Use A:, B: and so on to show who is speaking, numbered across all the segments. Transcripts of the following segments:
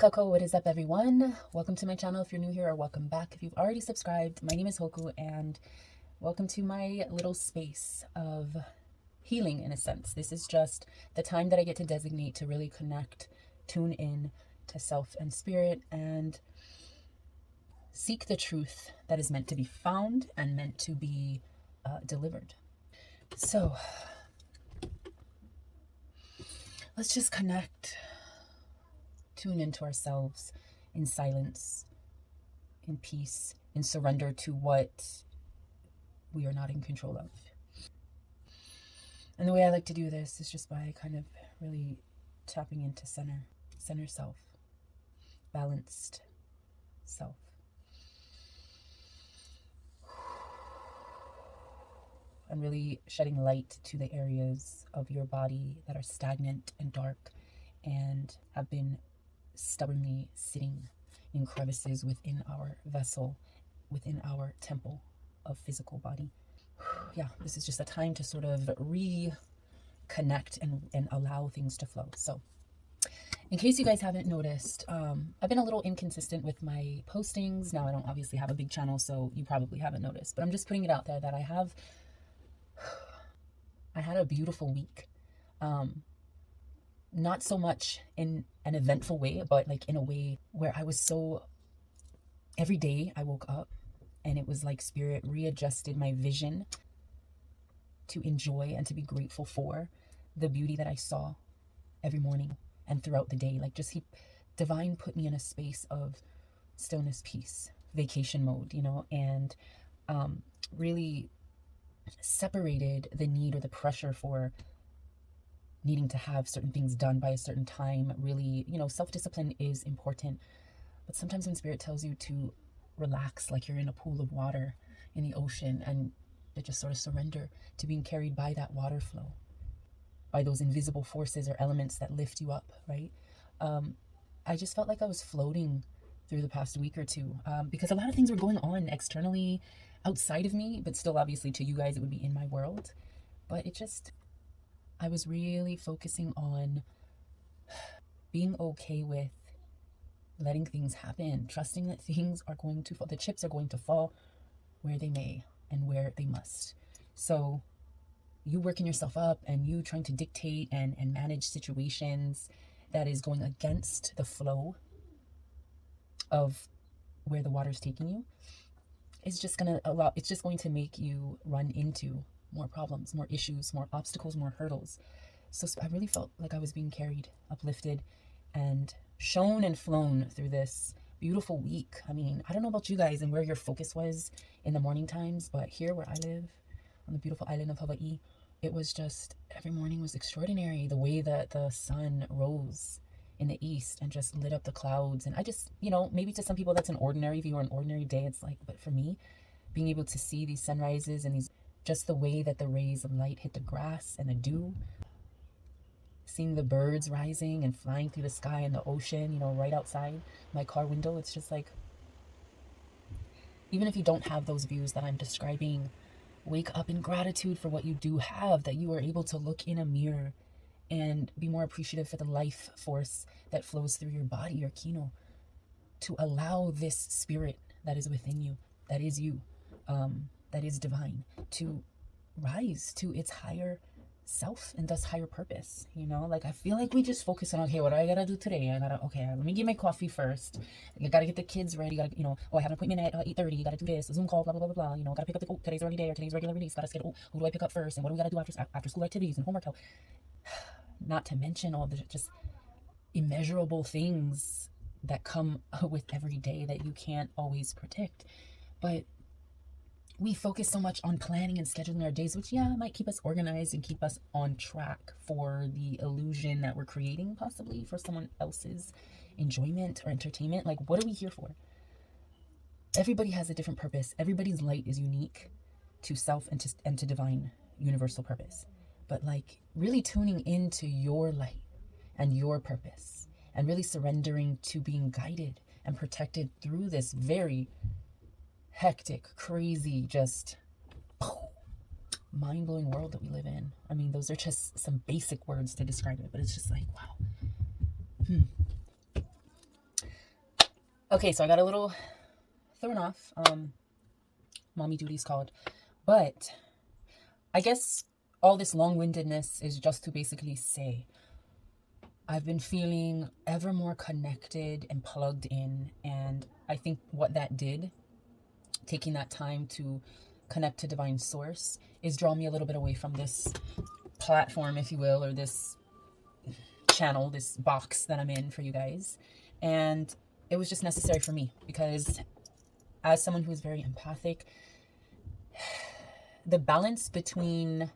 A: Coco, what is up everyone? Welcome to my channel if you're new here, or welcome back if you've already subscribed. My name is Hoku and welcome to my little space of healing in a sense. This is just the time that I get to designate to really connect, tune in to self and spirit and seek the truth that is meant to be found and meant to be delivered. So let's just connect. Tune into ourselves in silence, in peace, in surrender to what we are not in control of. And the way I like to do this is just by kind of really tapping into center self, balanced self. And really shedding light to the areas of your body that are stagnant and dark and have been stubbornly sitting in crevices within our vessel, within our temple of physical body. Yeah, this is just a time to sort of reconnect and allow things to flow. So in case you guys haven't noticed, I've been a little inconsistent with my postings. Now I don't obviously have a big channel, so you probably haven't noticed, but I'm just putting it out there that I had a beautiful week. Not so much in an eventful way, but like in a way where I was so, every day I woke up and it was like spirit readjusted my vision to enjoy and to be grateful for the beauty that I saw every morning and throughout the day. Like just divine put me in a space of stillness, peace, vacation mode, and really separated the need or the pressure for needing to have certain things done by a certain time. Really, self-discipline is important, but sometimes when spirit tells you to relax, like you're in a pool of water in the ocean, and to just sort of surrender to being carried by that water flow, by those invisible forces or elements that lift you up, right? I just felt like I was floating through the past week or two, because a lot of things were going on externally outside of me, but still obviously to you guys it would be in my world. But I was really focusing on being okay with letting things happen, trusting that things are going to fall, the chips are going to fall where they may and where they must. So you working yourself up and you trying to dictate and manage situations that is going against the flow of where the water's taking you, it's just going to make you run into more problems, more issues, more obstacles, more hurdles. So I really felt like I was being carried, uplifted, and shown and flown through this beautiful week. I mean, I don't know about you guys and where your focus was in the morning times, but here where I live on the beautiful island of Hawai'i, it was just, every morning was extraordinary. The way that the sun rose in the east and just lit up the clouds. And I just, maybe to some people that's an ordinary view or an ordinary day. It's like, but for me, being able to see these sunrises and just the way that the rays of light hit the grass and the dew, seeing the birds rising and flying through the sky and the ocean, right outside my car window. It's just like, even if you don't have those views that I'm describing, wake up in gratitude for what you do have, that you are able to look in a mirror and be more appreciative for the life force that flows through your body, your kino, to allow this spirit that is within you, that is you, that is divine, to rise to its higher self and thus higher purpose. Like I feel like we just focus on, okay, what do I gotta do today? Let me get my coffee first. I gotta get the kids ready. I have an appointment at 8:30. Gotta do this, a Zoom call, blah blah blah blah blah. Gotta pick up today's early day or today's regular release. Gotta schedule. Who do I pick up first? And what do we gotta do after school activities and homework? Not to mention all the just immeasurable things that come with every day that you can't always predict. But we focus so much on planning and scheduling our days, which might keep us organized and keep us on track for the illusion that we're creating, possibly for someone else's enjoyment or entertainment. Like, what are we here for? Everybody has a different purpose. Everybody's light is unique to self and to divine universal purpose. But like really tuning into your light and your purpose and really surrendering to being guided and protected through this very hectic, crazy, just mind-blowing world that we live in. I mean, those are just some basic words to describe it, but it's just like, wow. Okay, so I got a little thrown off. Mommy duty's called. But I guess all this long-windedness is just to basically say I've been feeling ever more connected and plugged in. And I think what that did, taking that time to connect to divine source, is draw me a little bit away from this platform, if you will, or this channel, this box that I'm in for you guys. And it was just necessary for me, because as someone who is very empathic, the balance between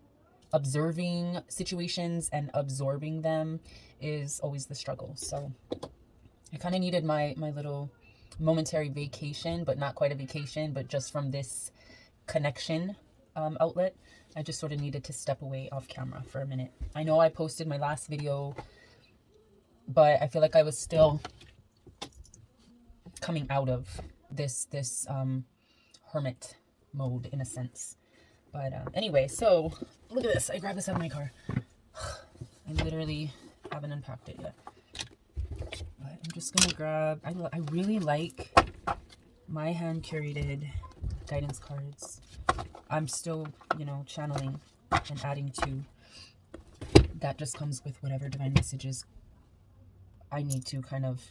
A: observing situations and absorbing them is always the struggle. So I kind of needed my little momentary vacation, but not quite a vacation, but just from this connection outlet. I just sort of needed to step away off camera for a minute. I know I posted my last video, but I feel like I was still coming out of this hermit mode in a sense. But anyway, so look at this. I grabbed this out of my car. I literally haven't unpacked it yet. But I'm just going to grab... I really like my hand-curated guidance cards. I'm still, channeling and adding to. That just comes with whatever divine messages I need to kind of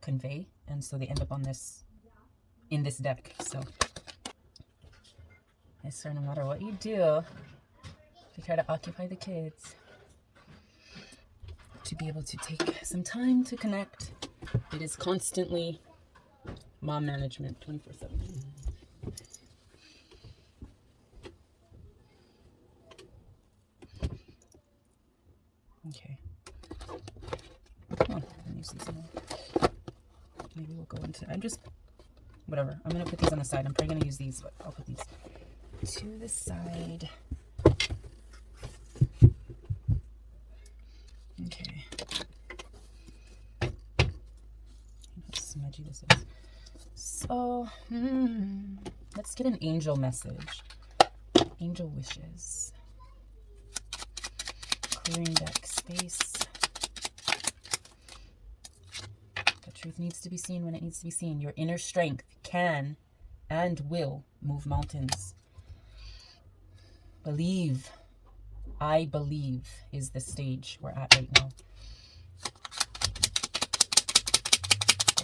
A: convey. And so they end up in this deck. So... I swear, no matter what you do, if you try to occupy the kids, to be able to take some time to connect, it is constantly mom management 24/7. Okay. Come on, let me use these more. Maybe we'll go into... whatever. I'm going to put these on the side. I'm probably going to use these, but I'll put these to the side. Okay. How smudgy this is. So, let's get an angel message. Angel wishes. Clearing deck space. The truth needs to be seen when it needs to be seen. Your inner strength can and will move mountains. Believe. I believe is the stage we're at right now.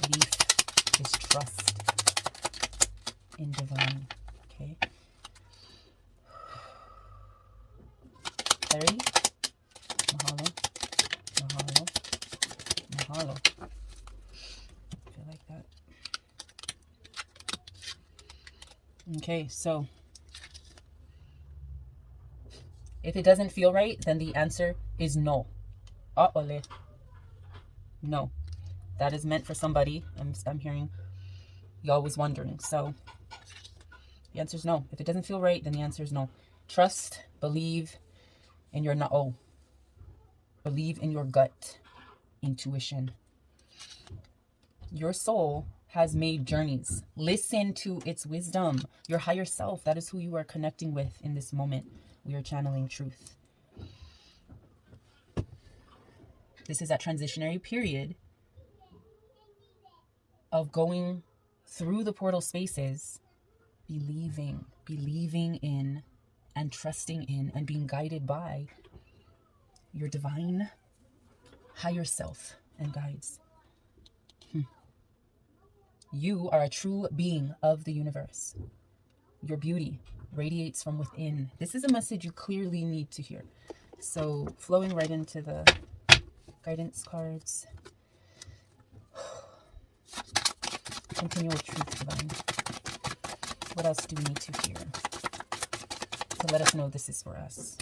A: Belief is trust in divine. Okay. Clarity. Mahalo. Mahalo. Mahalo. I feel like that. Okay, so if it doesn't feel right, then the answer is no. Uh-ole. No. That is meant for somebody. I'm hearing y'all was wondering. So the answer is no. If it doesn't feel right, then the answer is no. Trust, believe in your no. Believe in your gut intuition. Your soul has made journeys. Listen to its wisdom. Your higher self, that is who you are connecting with in this moment. We are channeling truth. This is that transitionary period of going through the portal spaces, believing in and trusting in and being guided by your divine higher self and guides. You are a true being of the universe. Your beauty radiates from within. This is a message you clearly need to hear. So flowing right into the guidance cards. Continual truth divine. What else do we need to hear to let us know this is for us?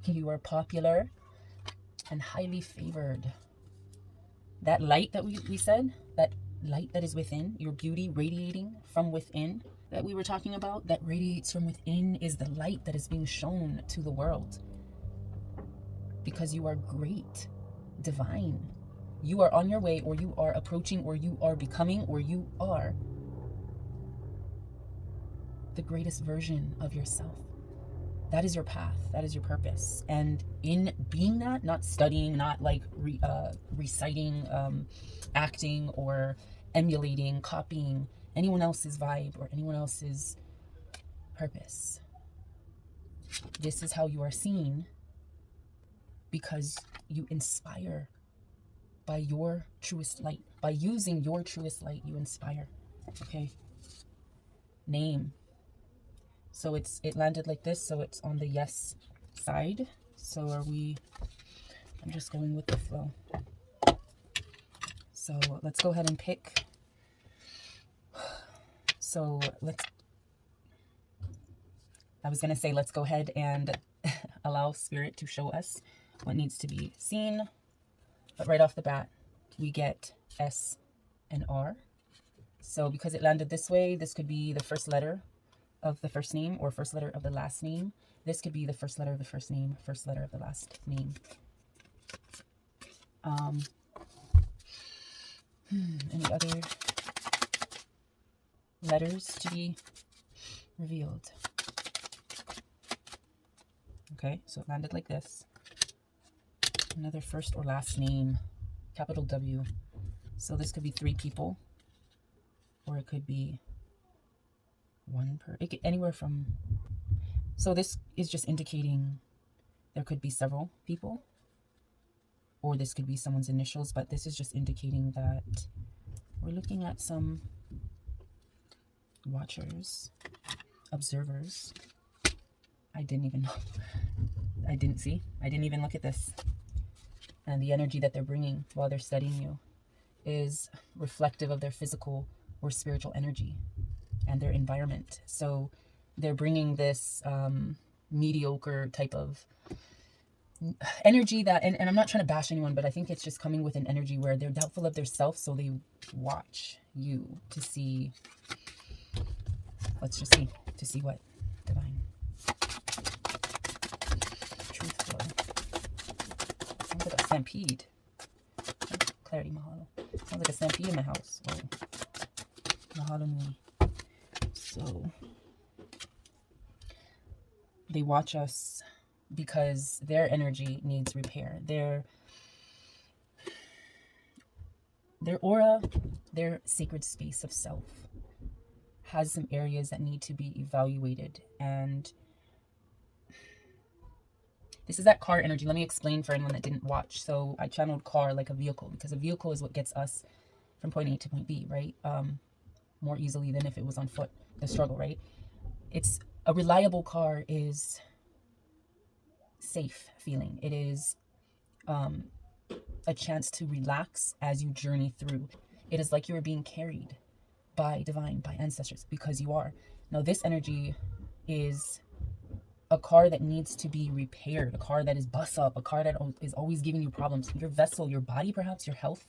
A: You are popular and highly favored. That light that we said, that light that is within, your beauty radiating from within that we were talking about, that radiates from within is the light that is being shown to the world. Because you are great, divine. You are on your way, or you are approaching, or you are becoming, or you are the greatest version of yourself. That is your path. That is your purpose. And in being that, not studying, not like reciting, acting, or emulating, copying anyone else's vibe or anyone else's purpose. This is how you are seen, because you inspire by your truest light. By using your truest light, you inspire. Okay. Name. So it landed like this, so it's on the yes side. So I'm just going with the flow. So let's go ahead and pick. So I was gonna say, let's go ahead and allow Spirit to show us what needs to be seen. But right off the bat, we get S and R. So because it landed this way, this could be the first letter of the first name or first letter of the last name. This could be the first letter of the first name, first letter of the last name. Any other letters to be revealed? Okay, so it landed like this. Another first or last name, capital W. So this could be 3 people, or it could be one per, it could, anywhere from. So this is just indicating there could be several people, or this could be someone's initials, but this is just indicating that we're looking at some watchers, observers. I didn't even know. I didn't see. I didn't even look at this. And the energy that they're bringing while they're studying you is reflective of their physical or spiritual energy and their environment. So they're bringing this mediocre type of energy that, and I'm not trying to bash anyone, but I think it's just coming with an energy where they're doubtful of their self, so they watch you to see. Let's just see, to see what divine truth flow. Sounds like a stampede. Clarity, mahalo. Sounds like a stampede in my house. Oh. Mahalo nui. So they watch us because their energy needs repair. Their aura, their sacred space of self has some areas that need to be evaluated. And this is that car energy. Let me explain for anyone that didn't watch. So I channeled car like a vehicle, because a vehicle is what gets us from point A to point B, right? More easily than if it was on foot, the struggle, right? It's a reliable car is safe feeling. It is a chance to relax as you journey through. It is like you are being carried by divine, by ancestors, because you are. Now this energy is a car that needs to be repaired, a car that is bust up, a car that is always giving you problems. Your vessel, your body, perhaps your health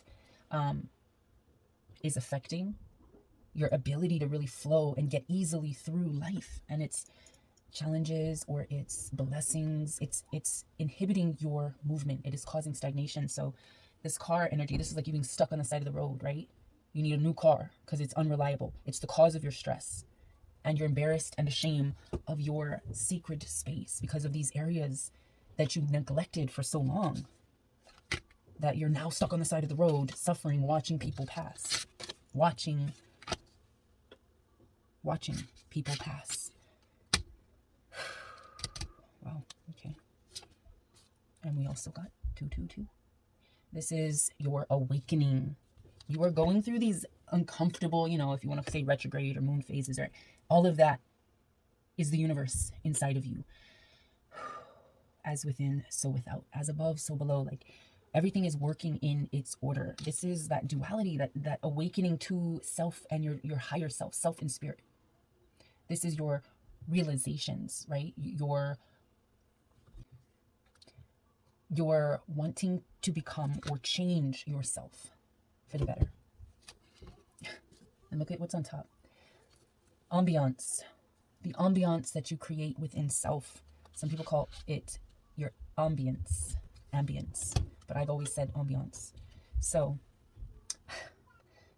A: is affecting your ability to really flow and get easily through life and its challenges or its blessings. It's inhibiting your movement. It is causing stagnation. So this car energy, this is like you being stuck on the side of the road, right? You need a new car because it's unreliable. It's the cause of your stress. And you're embarrassed and ashamed of your sacred space because of these areas that you neglected for so long, that you're now stuck on the side of the road, suffering, watching people pass. Watching people pass. Wow, okay. And we also got 222. This is your awakening. You are going through these uncomfortable, if you want to say retrograde or moon phases, or all of that is the universe inside of you. As within, so without. As above, so below. Like everything is working in its order. This is that duality, that awakening to self and your higher self and spirit. This is your realizations, right? You're wanting to become or change yourself for the better. And look at what's on top. Ambiance. The ambiance that you create within self. Some people call it your ambience. But I've always said ambiance. So,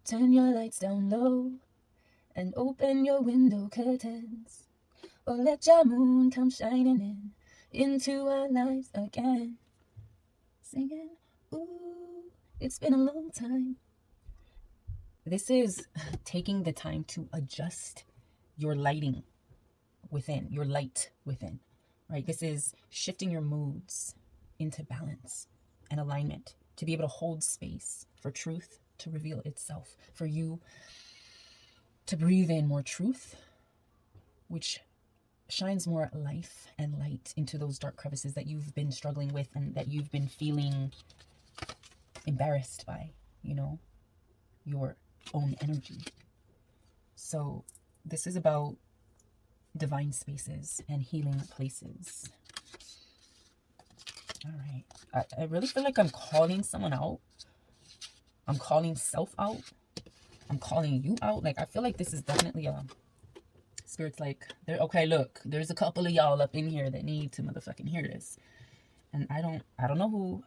A: turn your lights down low and open your window curtains. Oh, let your moon come shining into our lives again. Singing, ooh, it's been a long time. This is taking the time to adjust your lighting within, your light within, right? This is shifting your moods into balance and alignment to be able to hold space for truth to reveal itself, for you to breathe in more truth, which shines more life and light into those dark crevices that you've been struggling with and that you've been feeling embarrassed by, you know, your own energy. So this is about divine spaces and healing places. All right. I really feel like I'm calling someone out. I'm calling self out. I'm calling you out. Like, I feel like this is definitely a spirit's like, okay, look, there's a couple of y'all up in here that need to motherfucking hear this. And I don't know who.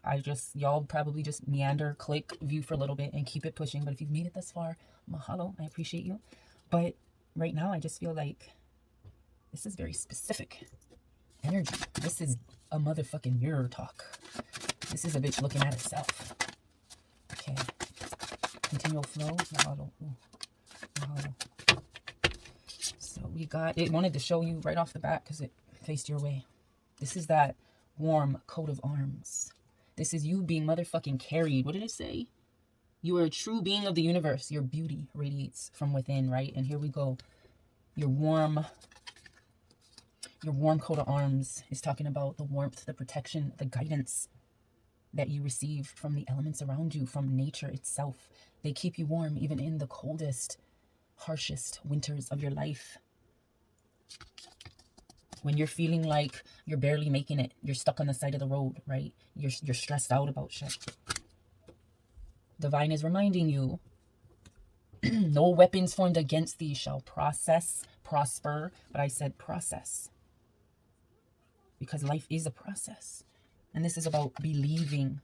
A: Y'all probably just meander, click, view for a little bit and keep it pushing. But if you've made it this far, mahalo, I appreciate you. But right now I just feel like this is very specific energy. This is a motherfucking mirror talk. This is a bitch looking at itself. Okay. Continual flow. Mahalo. Mahalo. So we got, it wanted to show you right off the bat because it faced your way. This is that warm coat of arms. This is you being motherfucking carried. What did it say? You are a true being of the universe. Your beauty radiates from within, right? And here we go. Your warm coat of arms is talking about the warmth, the protection, the guidance that you receive from the elements around you, from nature itself. They keep you warm even in the coldest, harshest winters of your life. When you're feeling like you're barely making it, you're stuck on the side of the road, right? You're stressed out about shit. Divine is reminding you, no weapons formed against thee shall prosper. But I said process. Because life is a process. And this is about believing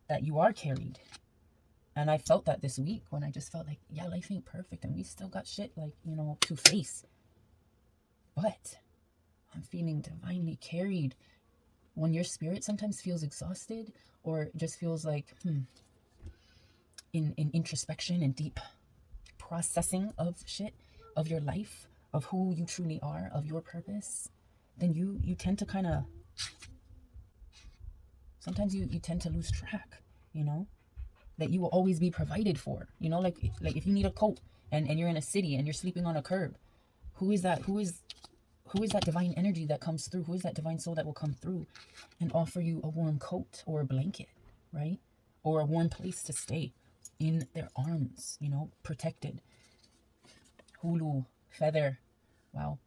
A: that you are carried. And I felt that this week when I just felt like, yeah, life ain't perfect. And we still got shit like, you know, to face. But I'm feeling divinely carried. When your spirit sometimes feels exhausted or just feels like, in introspection and deep processing of shit, of your life, of who you truly are, of your purpose, then you tend to kind of, sometimes you tend to lose track, you know, that you will always be provided for, you know, like if you need a coat and you're in a city and you're sleeping on a curb, who is that divine energy that comes through? Who is that divine soul that will come through and offer you a warm coat or a blanket, right? Or a warm place to stay in their arms, you know, protected. Hulu, feather. Wow.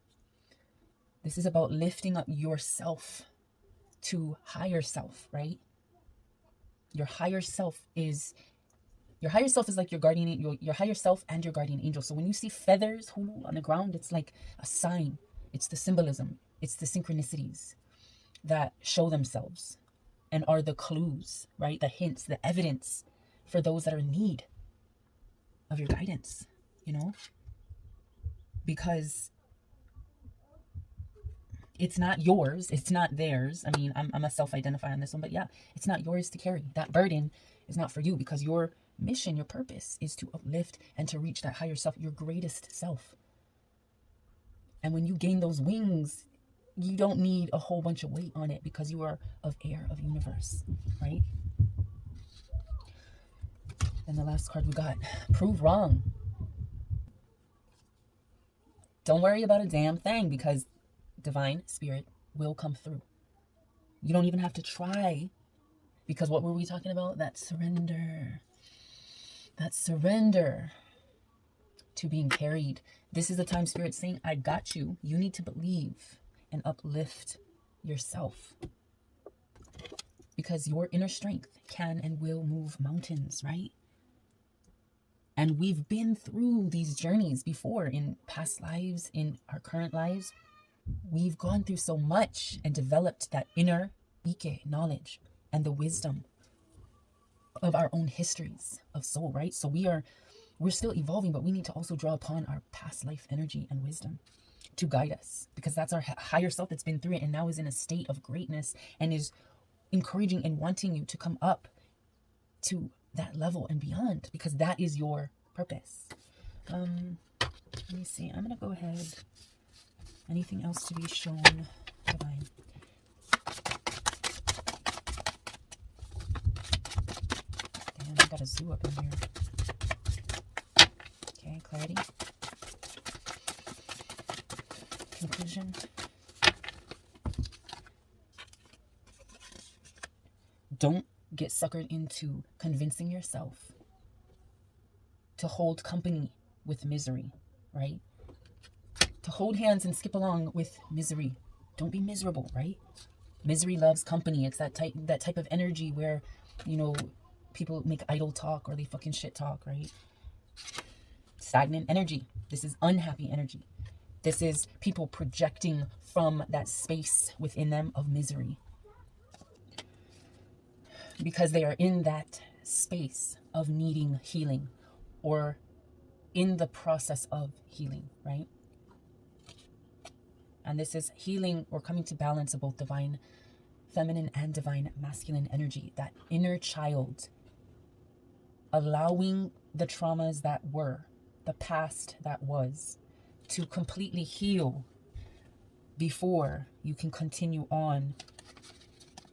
A: This is about lifting up yourself to higher self, right? Your higher self is like your guardian, your higher self and your guardian angel. So when you see feathers, hulu, on the ground, it's like a sign. It's the symbolism. It's the synchronicities that show themselves and are the clues, right? The hints, the evidence for those that are in need of your guidance, you know? Because it's not yours. It's not theirs. I mean, I'm a self-identify on this one, but yeah, it's not yours to carry. That burden is not for you because your mission, your purpose is to uplift and to reach that higher self, your greatest self. And when you gain those wings, you don't need a whole bunch of weight on it because you are of air, of universe, right? And the last card we got, prove wrong. Don't worry about a damn thing because divine spirit will come through. You don't even have to try because what were we talking about? That surrender. That surrender to being carried. This is the time spirit's saying, I got you. You need to believe and uplift yourself because your inner strength can and will move mountains, right? And we've been through these journeys before in past lives, in our current lives. We've gone through so much and developed that inner Ike knowledge and the wisdom of our own histories of soul, right? So we're still evolving, but we need to also draw upon our past life energy and wisdom to guide us, because that's our higher self that's been through it and now is in a state of greatness and is encouraging and wanting you to come up to that level and beyond, because that is your purpose. Let me see. I'm going to go ahead. Anything else to be shown? Divine. Damn, I got a zoo up in here. Okay, clarity. Conclusion. Don't get suckered into convincing yourself to hold company with misery, right? To hold hands and skip along with misery. Don't be miserable, right? Misery loves company. It's that type of energy where, you know, people make idle talk or they fucking shit talk, right? Stagnant energy. This is unhappy energy. This is people projecting from that space within them of misery, because they are in that space of needing healing or in the process of healing, right? And this is healing or coming to balance of both divine feminine and divine masculine energy, that inner child, allowing the traumas that were, the past that was, to completely heal before you can continue on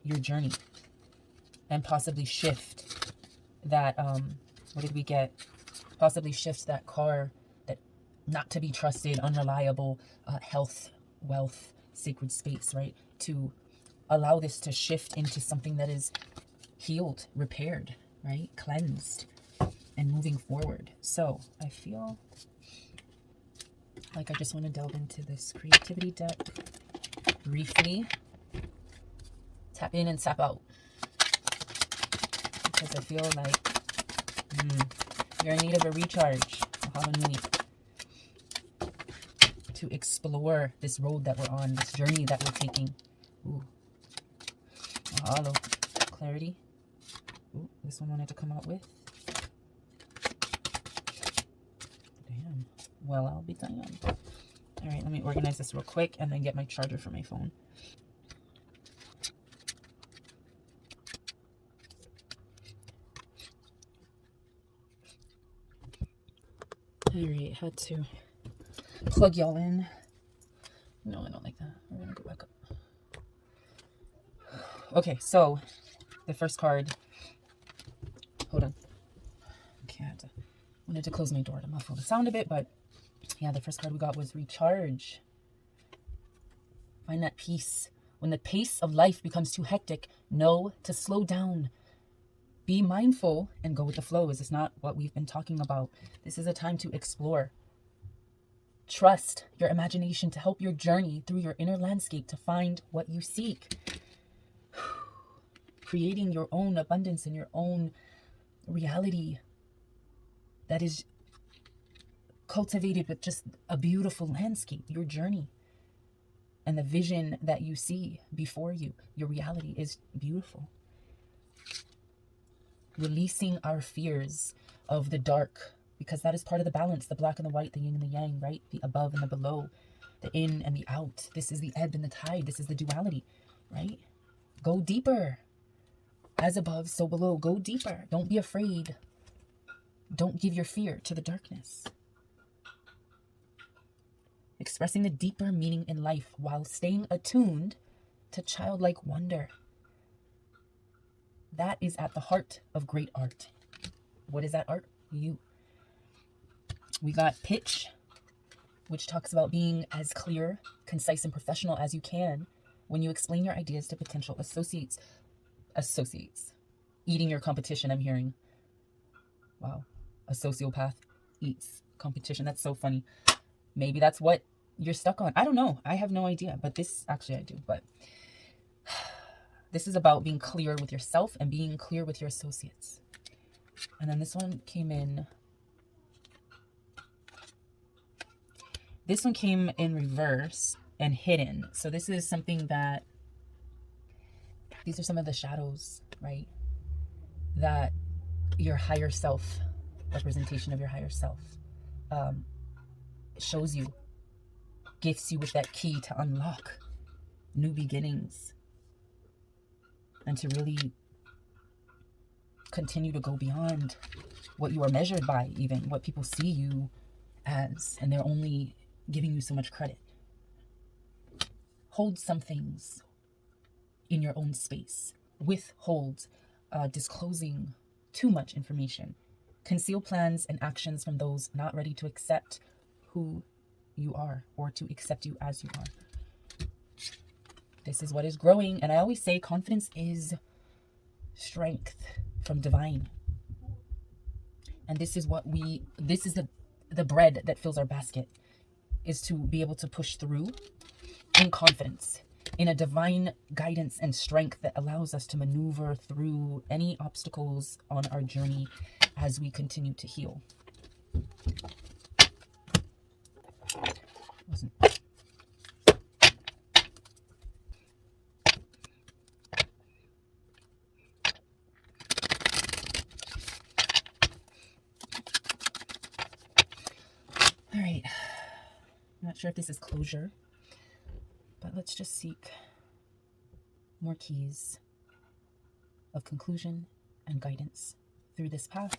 A: your journey and possibly shift that, what did we get? Possibly shift that car, that not to be trusted, unreliable, health, wealth, sacred space, right? To allow this to shift into something that is healed, repaired, right? Cleansed, and moving forward. So I feel like I just want to delve into this creativity deck briefly. Tap in and tap out. Because I feel like you're in need of a recharge. Hallelujah. To explore this road that we're on, this journey that we're taking. Ooh. Mahalo. Clarity. Ooh, this one wanted to come out with. Damn. Well, I'll be done. All right, let me organize this real quick and then get my charger for my phone. All right, had to plug y'all in. No, I don't like that. We're gonna go back up. Okay, so the first card. Hold on. Okay, wanted to close my door to muffle the sound a bit, but yeah, the first card we got was recharge. Find that peace. When the pace of life becomes too hectic, know to slow down. Be mindful and go with the flow. Is this not what we've been talking about? This is a time to explore. Trust your imagination to help your journey through your inner landscape to find what you seek. Creating your own abundance and your own reality that is cultivated with just a beautiful landscape, your journey. And the vision that you see before you, your reality is beautiful. Releasing our fears of the dark, because that is part of the balance, the black and the white, the yin and the yang, right? The above and the below, the in and the out. This is the ebb and the tide. This is the duality, right? Go deeper. As above, so below. Go deeper. Don't be afraid. Don't give your fear to the darkness. Expressing the deeper meaning in life while staying attuned to childlike wonder. That is at the heart of great art. What is that art? You. We got pitch, which talks about being as clear, concise, and professional as you can when you explain your ideas to potential associates. Eating your competition, I'm hearing. Wow. A sociopath eats competition. That's so funny. Maybe that's what you're stuck on. I don't know. I have no idea. But this, actually I do. But this is about being clear with yourself and being clear with your associates. And then this one came in. This one came in reverse and hidden. So this is something that, these are some of the shadows, right? That your higher self, representation of your higher self, shows you, gifts you with that key to unlock new beginnings and to really continue to go beyond what you are measured by, even what people see you as, and they're only giving you so much credit. Hold some things in your own space. Withhold disclosing too much information. Conceal plans and actions from those not ready to accept who you are or to accept you as you are. This is what is growing. And I always say confidence is strength from divine. And this is the bread that fills our basket, is to be able to push through in confidence, in a divine guidance and strength that allows us to maneuver through any obstacles on our journey as we continue to heal. All right, I'm not sure if this is closure, but let's just seek more keys of conclusion and guidance through this path.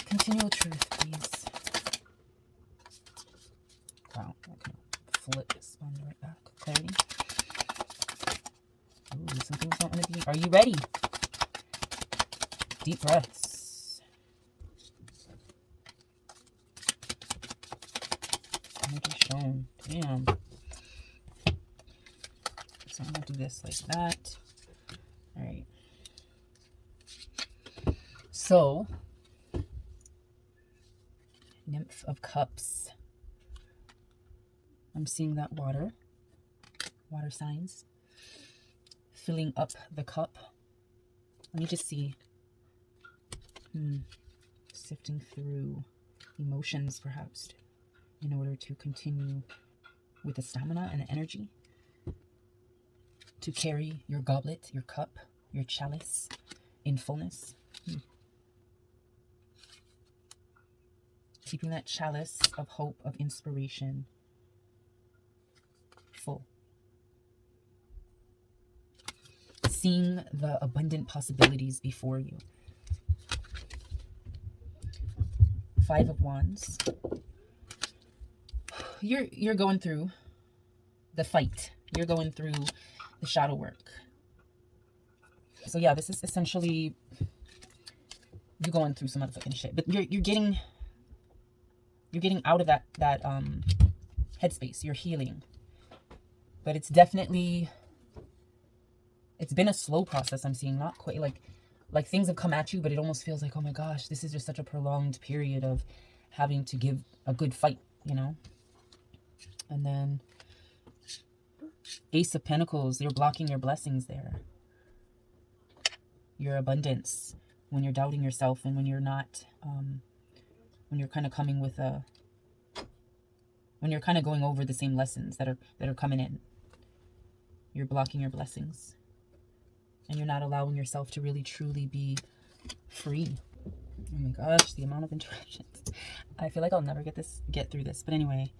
A: Continual truth, please. Wow, I can flip this one right back. Clarity. Ooh, some things don't want to be. Are you ready? Deep breaths. Energy shown. Damn. So I'm going to do this like that. All right. So, Nymph of Cups. I'm seeing that water signs, filling up the cup. Let me just see. Sifting through emotions, perhaps, in order to continue with the stamina and the energy to carry your goblet, your cup, your chalice in fullness. Keeping that chalice of hope, of inspiration full. Seeing the abundant possibilities before you. 5 of Wands. You're going through the fight. You're going through the shadow work. So yeah, this is essentially you going through some motherfucking shit. But you're getting out of that headspace. You're healing. But it's definitely, it's been a slow process. I'm seeing, not quite like things have come at you, but it almost feels like, oh my gosh, this is just such a prolonged period of having to give a good fight, you know? And then Ace of Pentacles, you're blocking your blessings there. Your abundance, when you're doubting yourself and when you're not, when you're kind of coming with when you're kind of going over the same lessons that are coming in. You're blocking your blessings. And you're not allowing yourself to really truly be free. Oh my gosh, the amount of interruptions. I feel like I'll never get through this. But anyway,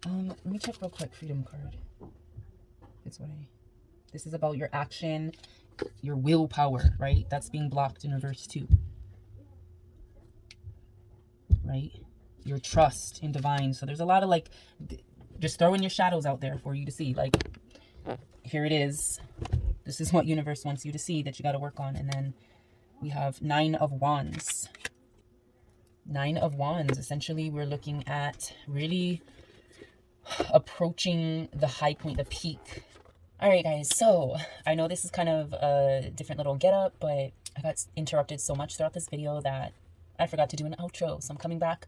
A: let me check real quick. Freedom card. This is about your action, your willpower, right? That's being blocked in reverse too. Right? Your trust in divine. So there's a lot of like, just throwing your shadows out there for you to see. Like, here it is. This is what universe wants you to see that you got to work on. And then we have 9 of Wands. 9 of Wands. Essentially, we're looking at really approaching the high point, the peak. All right, guys. So I know this is kind of a different little getup, but I got interrupted so much throughout this video that I forgot to do an outro. So I'm coming back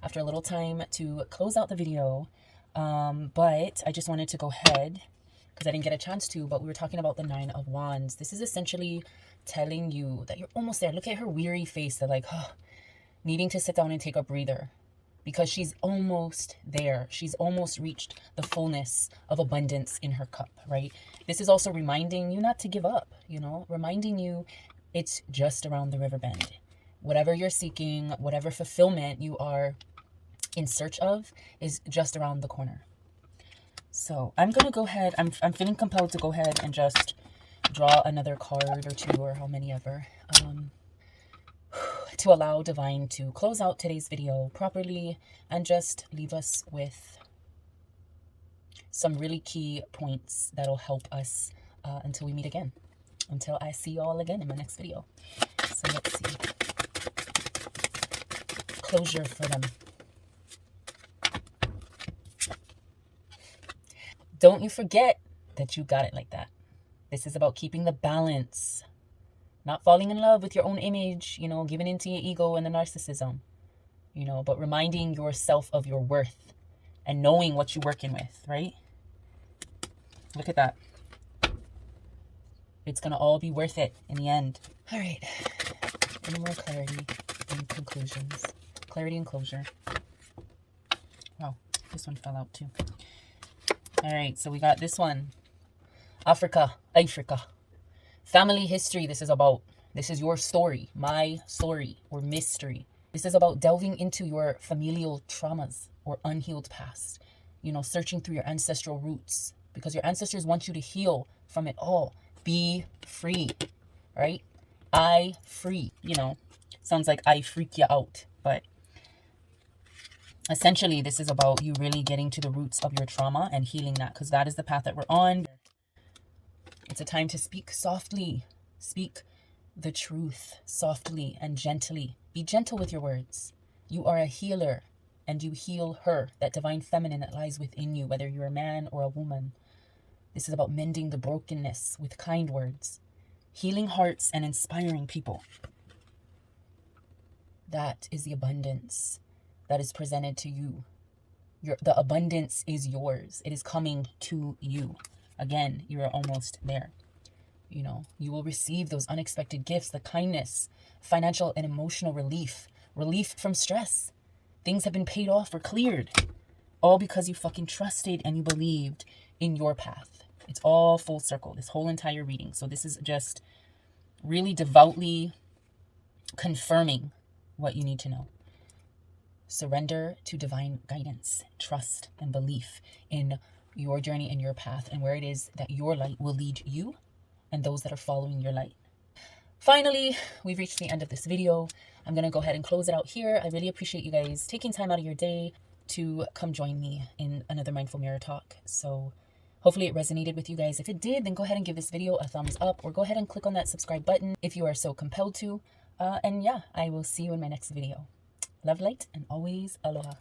A: after a little time to close out the video. But I just wanted to go ahead, because I didn't get a chance to, but we were talking about the 9 of Wands. This is essentially telling you that you're almost there. Look at her weary face. They're like, needing to sit down and take a breather, because she's almost there. She's almost reached the fullness of abundance in her cup, right? This is also reminding you not to give up, you know, reminding you it's just around the river bend. whatever you're seeking, whatever fulfillment you are in search of is just around the corner. So I'm going to go ahead. I'm feeling compelled to go ahead and just draw another card or two or how many ever, to allow Divine to close out today's video properly and just leave us with some really key points that'll help us until we meet again. Until I see you all again in my next video. So let's see. Closure for them. Don't you forget that you got it like that. This is about keeping the balance. Not falling in love with your own image, you know, giving into your ego and the narcissism, you know, but reminding yourself of your worth and knowing what you're working with, right? Look at that. It's going to all be worth it in the end. All right. Any more clarity and conclusions? Clarity and closure. Wow, this one fell out too. All right, so we got this one. Africa. Family history, this is about. This is your story, my story, or mystery. This is about delving into your familial traumas or unhealed past. You know, searching through your ancestral roots. Because your ancestors want you to heal from it all. Be free, right? I free, you know. Sounds like I freak you out, but essentially this is about you really getting to the roots of your trauma and healing that, because that is the path that we're on. It's a time to speak softly. Speak the truth softly and gently. Be gentle with your words. You are a healer and you heal her, that divine feminine that lies within you, whether you're a man or a woman. This is about mending the brokenness with kind words, healing hearts and inspiring people. That is the abundance that is presented to you. The abundance is yours. It is coming to you. Again, you are almost there. You know, you will receive those unexpected gifts, the kindness, financial and emotional relief from stress. Things have been paid off or cleared. All because you fucking trusted and you believed in your path. It's all full circle, this whole entire reading. So this is just really devoutly confirming what you need to know. Surrender to divine guidance, trust and belief in your journey and your path and where it is that your light will lead you and those that are following your light. Finally, we've reached the end of this video. I'm going to go ahead and close it out here. I really appreciate you guys taking time out of your day to come join me in another Mindful Mirror Talk. So hopefully it resonated with you guys. If it did, then go ahead and give this video a thumbs up or go ahead and click on that subscribe button if you are so compelled to. And yeah, I will see you in my next video. Love, light, and always aloha.